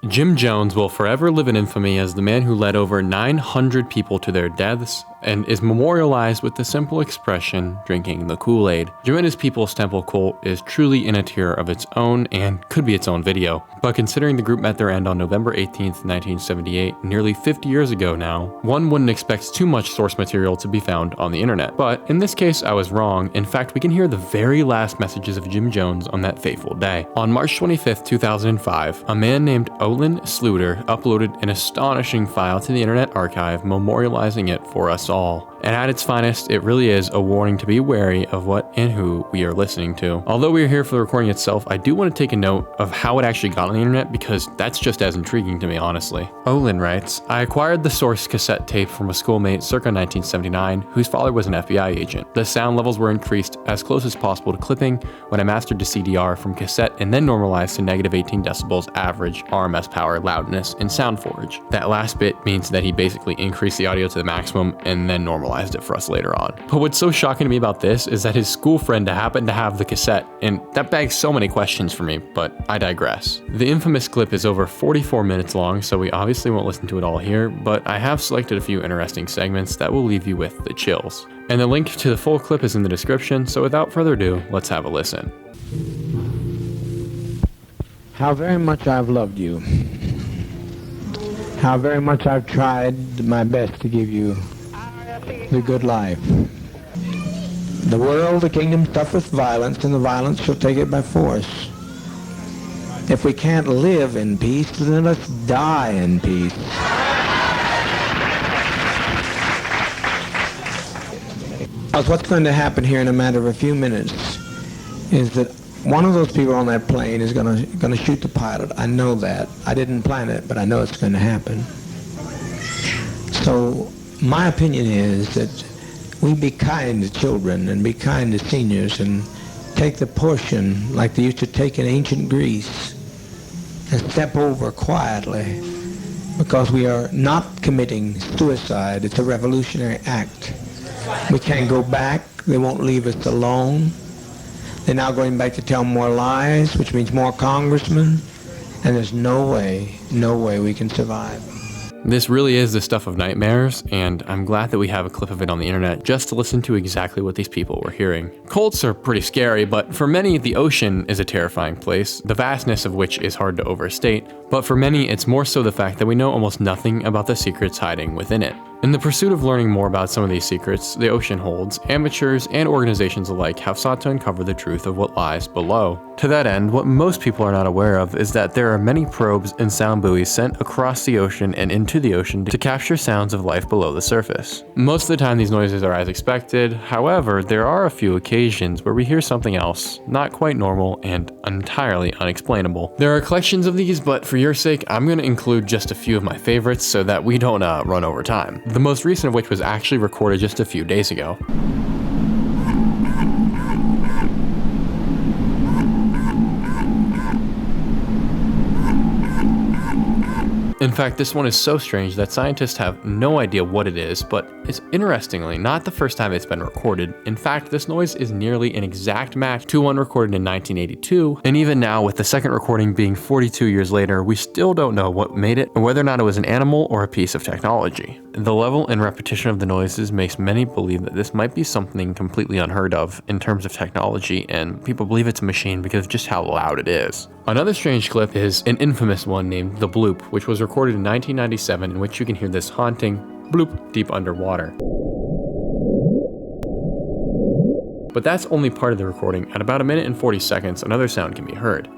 Jim Jones will forever live in infamy as the man who led over 900 people to their deaths and is memorialized with the simple expression, drinking the Kool-Aid. Jim and his People's Temple cult is truly in a tier of its own and could be its own video. But considering the group met their end on November 18th, 1978, nearly 50 years ago now, one wouldn't expect too much source material to be found on the internet. But in this case, I was wrong. In fact, we can hear the very last messages of Jim Jones on that fateful day. On March 25th, 2005, a man named Olin Sluter uploaded an astonishing file to the Internet Archive, memorializing it for us all. And at its finest, it really is a warning to be wary of what and who we are listening to. Although we are here for the recording itself, I do want to take a note of how it actually got on the internet because that's just as intriguing to me, honestly. Olin writes, I acquired the source cassette tape from a schoolmate circa 1979 whose father was an FBI agent. The sound levels were increased as close as possible to clipping when I mastered to CDR from cassette and then normalized to negative 18 decibels average RMS power loudness in SoundForge. That last bit means that he basically increased the audio to the maximum and then normalized it for us later on. But what's so shocking to me about this is that his school friend happened to have the cassette, and that begs so many questions for me, but I digress. The infamous clip is over 44 minutes long, so we obviously won't listen to it all here, but I have selected a few interesting segments that will leave you with the chills. And the link to the full clip is in the description, so without further ado, let's have a listen. How very much I've loved you. How very much I've tried my best to give you the good life. The world, the kingdom suffereth violence, and the violence shall take it by force. If we can't live in peace, then let's die in peace. Because what's going to happen here in a matter of a few minutes is that one of those people on that plane is going to shoot the pilot. I know that. I didn't plan it, but I know it's going to happen. So my opinion is that we be kind to children and be kind to seniors and take the portion like they used to take in ancient Greece and step over quietly, because we are not committing suicide. It's a revolutionary act. We can't go back. They won't leave us alone. They're now going back to tell more lies, which means more congressmen, and there's no way we can survive. This really is the stuff of nightmares, and I'm glad that we have a clip of it on the internet just to listen to exactly what these people were hearing. Cults are pretty scary, but for many, the ocean is a terrifying place, the vastness of which is hard to overstate, but for many, it's more so the fact that we know almost nothing about the secrets hiding within it. In the pursuit of learning more about some of these secrets the ocean holds, amateurs and organizations alike have sought to uncover the truth of what lies below. To that end, what most people are not aware of is that there are many probes and sound buoys sent across the ocean and into the ocean to capture sounds of life below the surface. Most of the time these noises are as expected, however, there are a few occasions where we hear something else, not quite normal and entirely unexplainable. There are collections of these, but for your sake, I'm going to include just a few of my favorites so that we don't run over time. The most recent of which was actually recorded just a few days ago. In fact, this one is so strange that scientists have no idea what it is, but it's interestingly not the first time it's been recorded. In fact, this noise is nearly an exact match to one recorded in 1982, and even now, with the second recording being 42 years later, we still don't know what made it, or whether or not it was an animal or a piece of technology. The level and repetition of the noises makes many believe that this might be something completely unheard of in terms of technology, and people believe it's a machine because of just how loud it is. Another strange clip is an infamous one named The Bloop, which was recorded in 1997, in which you can hear this haunting bloop deep underwater. But that's only part of the recording. At about 1 minute and 40 seconds, another sound can be heard.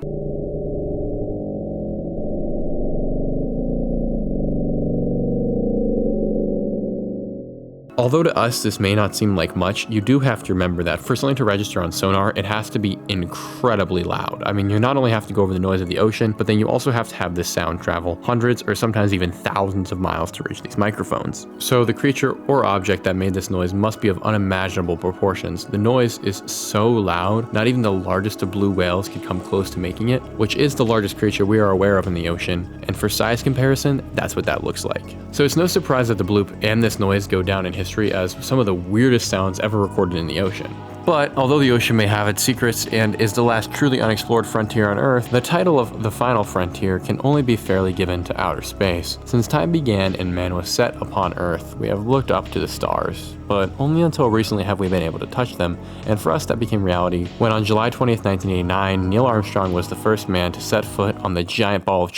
Although to us this may not seem like much, you do have to remember that for something to register on sonar, it has to be incredibly loud. I mean, you not only have to go over the noise of the ocean, but then you also have to have this sound travel hundreds or sometimes even thousands of miles to reach these microphones. So the creature or object that made this noise must be of unimaginable proportions. The noise is so loud, not even the largest of blue whales could come close to making it, which is the largest creature we are aware of in the ocean. And for size comparison, that's what that looks like. So it's no surprise that the bloop and this noise go down in history as some of the weirdest sounds ever recorded in the ocean. But although the ocean may have its secrets and is the last truly unexplored frontier on Earth, the title of the final frontier can only be fairly given to outer space. Since time began and man was set upon Earth, we have looked up to the stars, but only until recently have we been able to touch them, and for us that became reality when on July 20th, 1989, Neil Armstrong was the first man to set foot on the giant ball of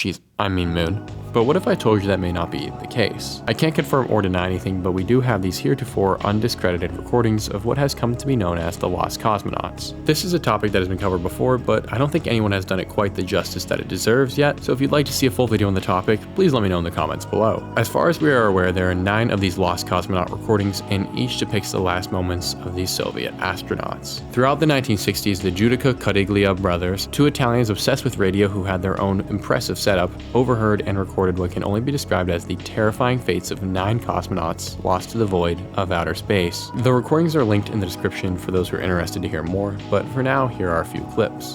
moon. But what if I told you that may not be the case? I can't confirm or deny anything, but we do have these heretofore undiscredited recordings of what has come to be known as the lost cosmonauts. This is a topic that has been covered before, but I don't think anyone has done it quite the justice that it deserves yet, so if you'd like to see a full video on the topic, please let me know in the comments below. As far as we are aware, there are 9 of these lost cosmonaut recordings, and each depicts the last moments of these Soviet astronauts. Throughout the 1960s, the Judica Cadiglia brothers, 2 Italians obsessed with radio who had their own impressive setup, overheard and recorded what can only be described as the terrifying fates of 9 cosmonauts lost to the void of outer space. The recordings are linked in the description for those who are interested to hear more, but for now, here are a few clips.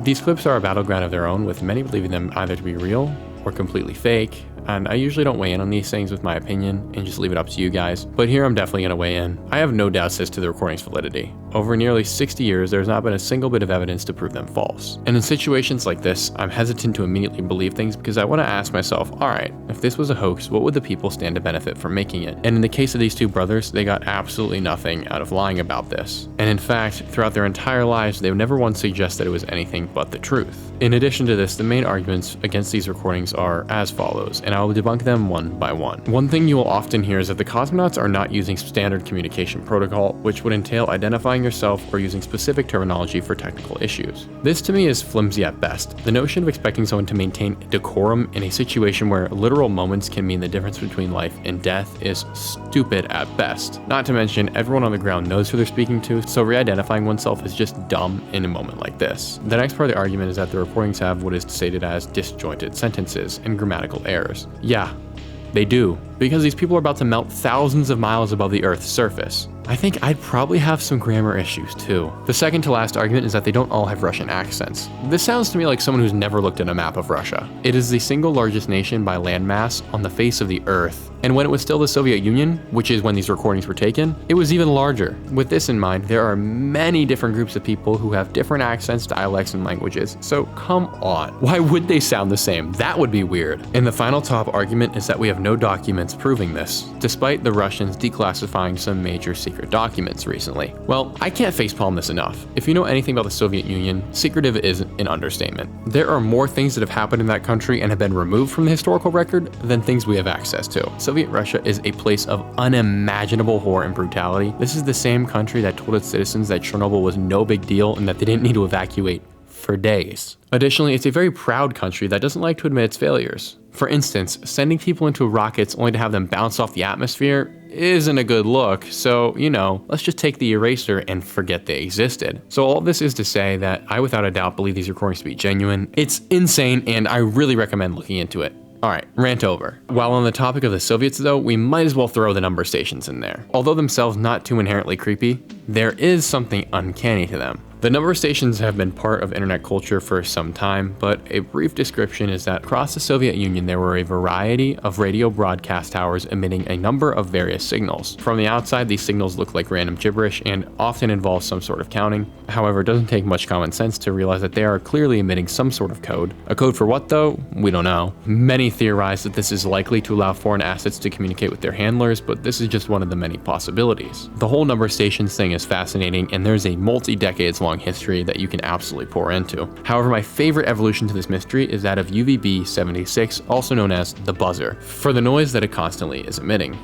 These clips are a battleground of their own, with many believing them either to be real or completely fake, and I usually don't weigh in on these things with my opinion and just leave it up to you guys, but here I'm definitely going to weigh in. I have no doubts as to the recording's validity. Over nearly 60 years, there's not been a single bit of evidence to prove them false. And in situations like this, I'm hesitant to immediately believe things because I want to ask myself, alright, if this was a hoax, what would the people stand to benefit from making it? And in the case of these 2 brothers, they got absolutely nothing out of lying about this. And in fact, throughout their entire lives, they've never once suggested it was anything but the truth. In addition to this, the main arguments against these recordings are as follows, and I will debunk them one by one. One thing you will often hear is that the cosmonauts are not using standard communication protocol, which would entail identifying yourself or using specific terminology for technical issues. This to me is flimsy at best. The notion of expecting someone to maintain decorum in a situation where literal moments can mean the difference between life and death is stupid at best. Not to mention, everyone on the ground knows who they're speaking to, so re-identifying oneself is just dumb in a moment like this. The next part of the argument is that the recordings have what is stated as disjointed sentences and grammatical errors. Yeah, they do, because these people are about to melt thousands of miles above the Earth's surface. I think I'd probably have some grammar issues too. The second to last argument is that they don't all have Russian accents. This sounds to me like someone who's never looked at a map of Russia. It is the single largest nation by landmass on the face of the Earth. And when it was still the Soviet Union, which is when these recordings were taken, it was even larger. With this in mind, there are many different groups of people who have different accents, dialects, and languages. So come on. Why would they sound the same? That would be weird. And the final top argument is that we have no documents proving this, despite the Russians declassifying some major secret documents recently. Well, I can't facepalm this enough. If you know anything about the Soviet Union, secretive is an understatement. There are more things that have happened in that country and have been removed from the historical record than things we have access to. Soviet Russia is a place of unimaginable horror and brutality. This is the same country that told its citizens that Chernobyl was no big deal and that they didn't need to evacuate for days. Additionally, it's a very proud country that doesn't like to admit its failures. For instance, sending people into rockets only to have them bounce off the atmosphere isn't a good look, so, let's just take the eraser and forget they existed. So all this is to say that I without a doubt believe these recordings to be genuine. It's insane, and I really recommend looking into it. Alright, rant over. While on the topic of the Soviets though, we might as well throw the number stations in there. Although themselves not too inherently creepy, there is something uncanny to them. The number stations have been part of internet culture for some time, but a brief description is that across the Soviet Union there were a variety of radio broadcast towers emitting a number of various signals. From the outside, these signals look like random gibberish and often involve some sort of counting. However, it doesn't take much common sense to realize that they are clearly emitting some sort of code. A code for what though? We don't know. Many theorize that this is likely to allow foreign assets to communicate with their handlers, but this is just one of the many possibilities. The whole number stations thing is fascinating, and there's a multi-decades long history that you can absolutely pour into. However, my favorite evolution to this mystery is that of UVB-76, also known as the buzzer, for the noise that it constantly is emitting.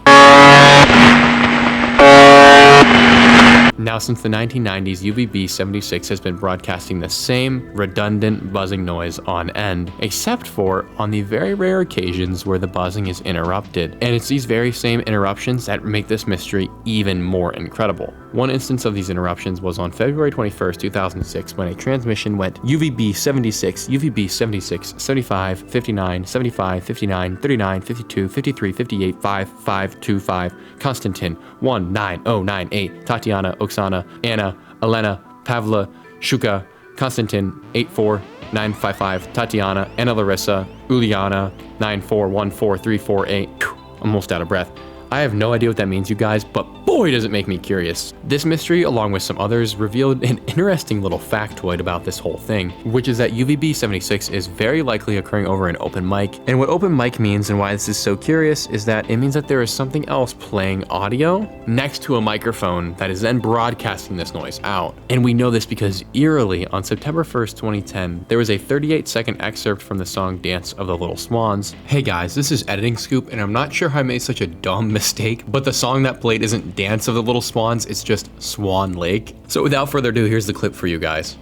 Now, since the 1990s, UVB-76 has been broadcasting the same redundant buzzing noise on end, except for on the very rare occasions where the buzzing is interrupted. And it's these very same interruptions that make this mystery even more incredible. One instance of these interruptions was on February 21st, 2006, when a transmission went UVB-76, UVB-76, 75, 59, 75, 59, 39, 52, 53, 58, 5, 5, 2, 5, Konstantin, 19098, Tatiana, Oksana, Anna, Elena, Pavla, Shuka, Konstantin, 84, 955 Tatiana, Anna Larissa, Uliana, 9414348. I'm almost out of breath. I have no idea what that means, you guys, but boy does it make me curious. This mystery, along with some others, revealed an interesting little factoid about this whole thing, which is that UVB 76 is very likely occurring over an open mic. And what open mic means and why this is so curious is that it means that there is something else playing audio next to a microphone that is then broadcasting this noise out. And we know this because eerily, on September 1st, 2010, there was a 38-second excerpt from the song Dance of the Little Swans. Hey guys, this is Editing Scoop, and I'm not sure how I made such a dumb mistake, but the song that played isn't Dance of the Little Swans, it's just Swan Lake. So without further ado, here's the clip for you guys.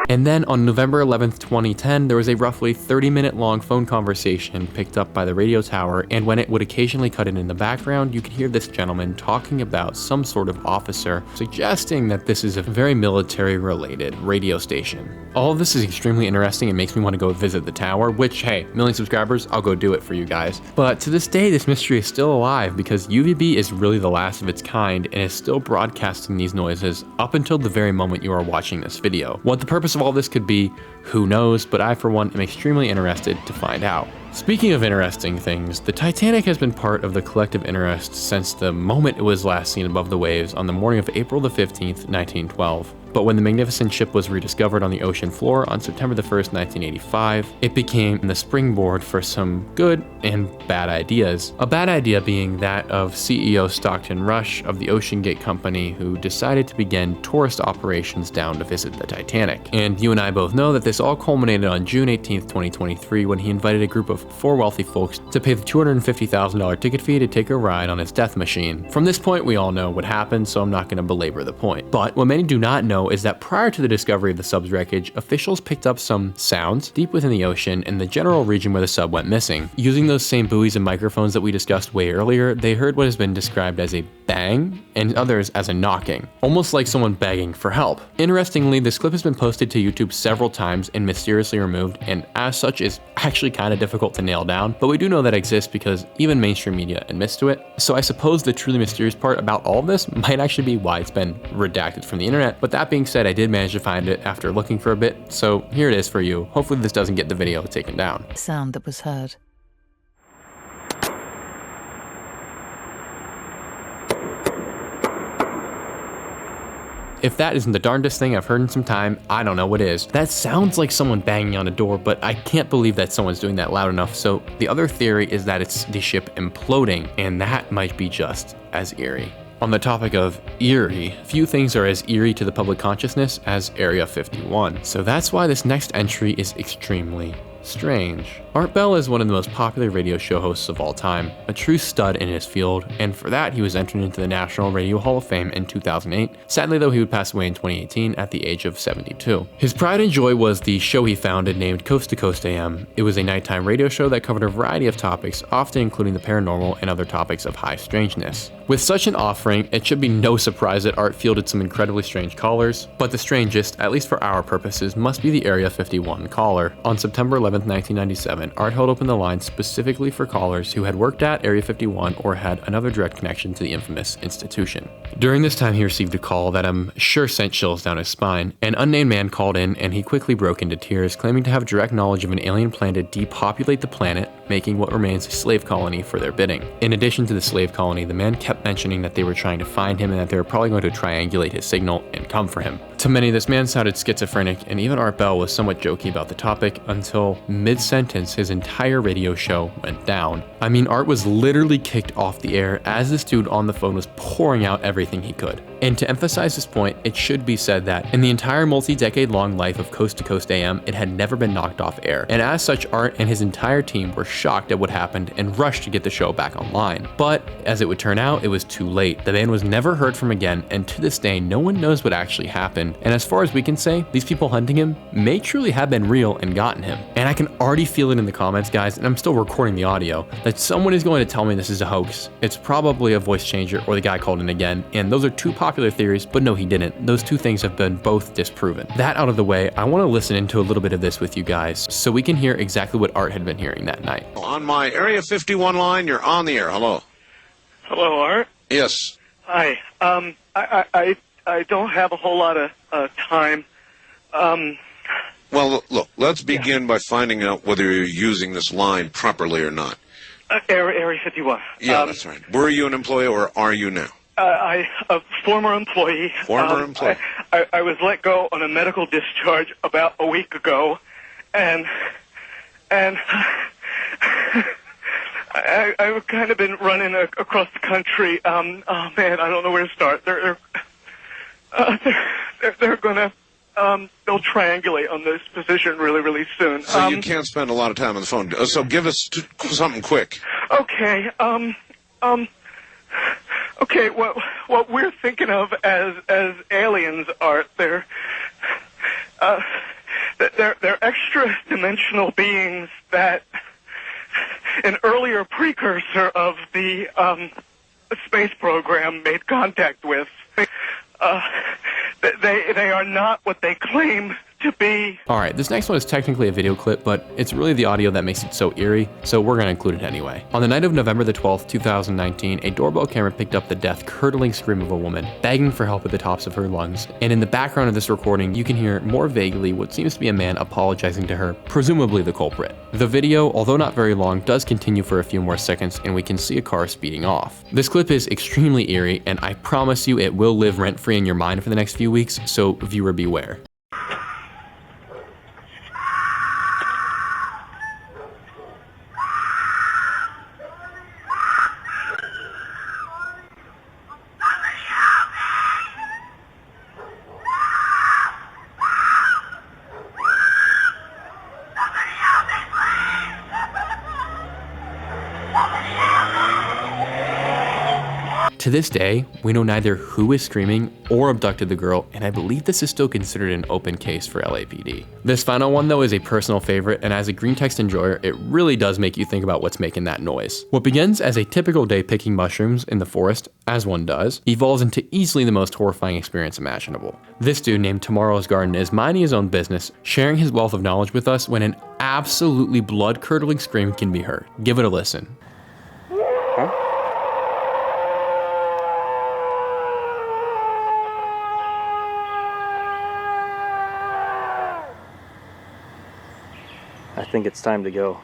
And then on November 11th, 2010, there was a roughly 30-minute long phone conversation picked up by the radio tower, and when it would occasionally cut in the background, you could hear this gentleman talking about some sort of officer, suggesting that this is a very military-related radio station. All of this is extremely interesting and makes me want to go visit the tower, which, hey, million subscribers, I'll go do it for you guys. But to this day, this mystery is still alive because UVB is really the last of its kind and is still broadcasting these noises up until the very moment you are watching this video. What the purpose of all this could be, who knows, but I for one am extremely interested to find out. Speaking of interesting things, the Titanic has been part of the collective interest since the moment it was last seen above the waves on the morning of April the 15th, 1912. But when the magnificent ship was rediscovered on the ocean floor on September the 1st, 1985, it became the springboard for some good and bad ideas. A bad idea being that of CEO Stockton Rush of the Ocean Gate Company, who decided to begin tourist operations down to visit the Titanic. And you and I both know that this all culminated on June 18th, 2023, when he invited a group of 4 wealthy folks to pay the $250,000 ticket fee to take a ride on his death machine. From this point, we all know what happened, so I'm not going to belabor the point. But what many do not know is that prior to the discovery of the sub's wreckage, officials picked up some sounds deep within the ocean in the general region where the sub went missing. Using those same buoys and microphones that we discussed way earlier, they heard what has been described as a bang and others as a knocking, almost like someone begging for help. Interestingly, this clip has been posted to YouTube several times and mysteriously removed, and as such is actually kind of difficult to nail down, but we do know that exists because even mainstream media admits to it. So I suppose the truly mysterious part about all of this might actually be why it's been redacted from the internet, but that being said, I did manage to find it after looking for a bit, so here it is for you. Hopefully this doesn't get the video taken down. Sound that was heard. If that isn't the darndest thing I've heard in some time, I don't know what is. That sounds like someone banging on a door, but I can't believe that someone's doing that loud enough. So the other theory is that it's the ship imploding, and that might be just as eerie. On the topic of eerie, few things are as eerie to the public consciousness as Area 51. So that's why this next entry is extremely strange. Art Bell is one of the most popular radio show hosts of all time, a true stud in his field, and for that he was entered into the National Radio Hall of Fame in 2008. Sadly though, he would pass away in 2018 at the age of 72. His pride and joy was the show he founded named Coast to Coast AM. It was a nighttime radio show that covered a variety of topics, often including the paranormal and other topics of high strangeness. With such an offering, it should be no surprise that Art fielded some incredibly strange callers, but the strangest, at least for our purposes, must be the Area 51 caller. On September 11th, 1997, Art held open the line specifically for callers who had worked at Area 51 or had another direct connection to the infamous institution. During this time, he received a call that I'm sure sent chills down his spine. An unnamed man called in and he quickly broke into tears, claiming to have direct knowledge of an alien plan to depopulate the planet, making what remains a slave colony for their bidding. In addition to the slave colony, the man kept mentioning that they were trying to find him and that they were probably going to triangulate his signal and come for him. To many, this man sounded schizophrenic, and even Art Bell was somewhat jokey about the topic until mid-sentence his entire radio show went down. I mean, Art was literally kicked off the air as this dude on the phone was pouring out everything he could. And to emphasize this point, it should be said that in the entire multi-decade long life of Coast to Coast AM, it had never been knocked off air. And as such, Art and his entire team were shocked at what happened and rushed to get the show back online. But as it would turn out, it was too late. The man was never heard from again, and to this day, no one knows what actually happened. And as far as we can say, these people hunting him may truly have been real and gotten him. And I can already feel it in the comments, guys, and I'm still recording the audio, that someone is going to tell me this is a hoax. It's probably a voice changer or the guy called in again, and those are two popular theories, but no, he didn't. Those two things have been both disproven. That out of the way, I want to listen into a little bit of this with you guys so we can hear exactly what Art had been hearing that night. On my Area 51 line, you're on the air. Hello. Hello, Art. Yes. Hi. I don't have a whole lot of time. Well, look, let's begin by finding out whether you're using this line properly or not. Area 51. Yeah, that's right. Were you an employee or are you now? A former employee. Former employee. I was let go on a medical discharge about a week ago, and I've kind of been running across the country. Oh man, I don't know where to start. They're gonna they'll triangulate on this position really soon. So you can't spend a lot of time on the phone. So give us something quick. Okay. Okay. What we're thinking of as aliens are they're extra dimensional beings that an earlier precursor of the space program made contact with. They are not what they claim to be. Alright, this next one is technically a video clip, but it's really the audio that makes it so eerie, so we're gonna include it anyway. On the night of November the 12th, 2019, a doorbell camera picked up the death-curdling scream of a woman, begging for help at the tops of her lungs, and in the background of this recording, you can hear more vaguely what seems to be a man apologizing to her, presumably the culprit. The video, although not very long, does continue for a few more seconds, and we can see a car speeding off. This clip is extremely eerie, and I promise you it will live rent-free in your mind for the next few weeks, so viewer beware. To this day, we know neither who is screaming or abducted the girl, and I believe this is still considered an open case for LAPD. This final one though is a personal favorite, and as a green text enjoyer, it really does make you think about what's making that noise. What begins as a typical day picking mushrooms in the forest, as one does, evolves into easily the most horrifying experience imaginable. This dude named Tomorrow's Garden is minding his own business, sharing his wealth of knowledge with us when an absolutely blood-curdling scream can be heard. Give it a listen. I think it's time to go.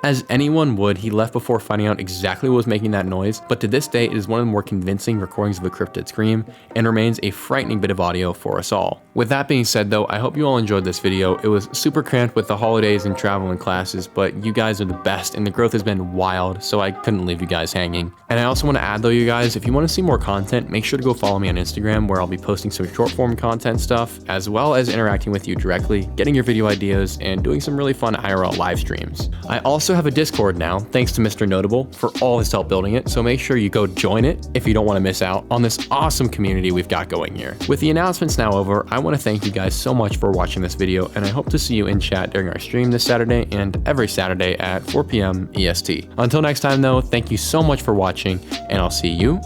As anyone would, he left before finding out exactly what was making that noise, but to this day, it is one of the more convincing recordings of a cryptid scream, and remains a frightening bit of audio for us all. With that being said though, I hope you all enjoyed this video. It was super cramped with the holidays and travel and classes, but you guys are the best, and the growth has been wild, so I couldn't leave you guys hanging. And I also want to add though, you guys, if you want to see more content, make sure to go follow me on Instagram, where I'll be posting some short form content stuff, as well as interacting with you directly, getting your video ideas, and doing some really fun IRL live streams. I also have a Discord now, thanks to Mr. Notable for all his help building it, so make sure you go join it if you don't want to miss out on this awesome community we've got going here. With the announcements now over, I want to thank you guys so much for watching this video, and I hope to see you in chat during our stream this Saturday and every Saturday at 4 p.m. EST. Until next time though, thank you so much for watching, and I'll see you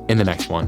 in the next one.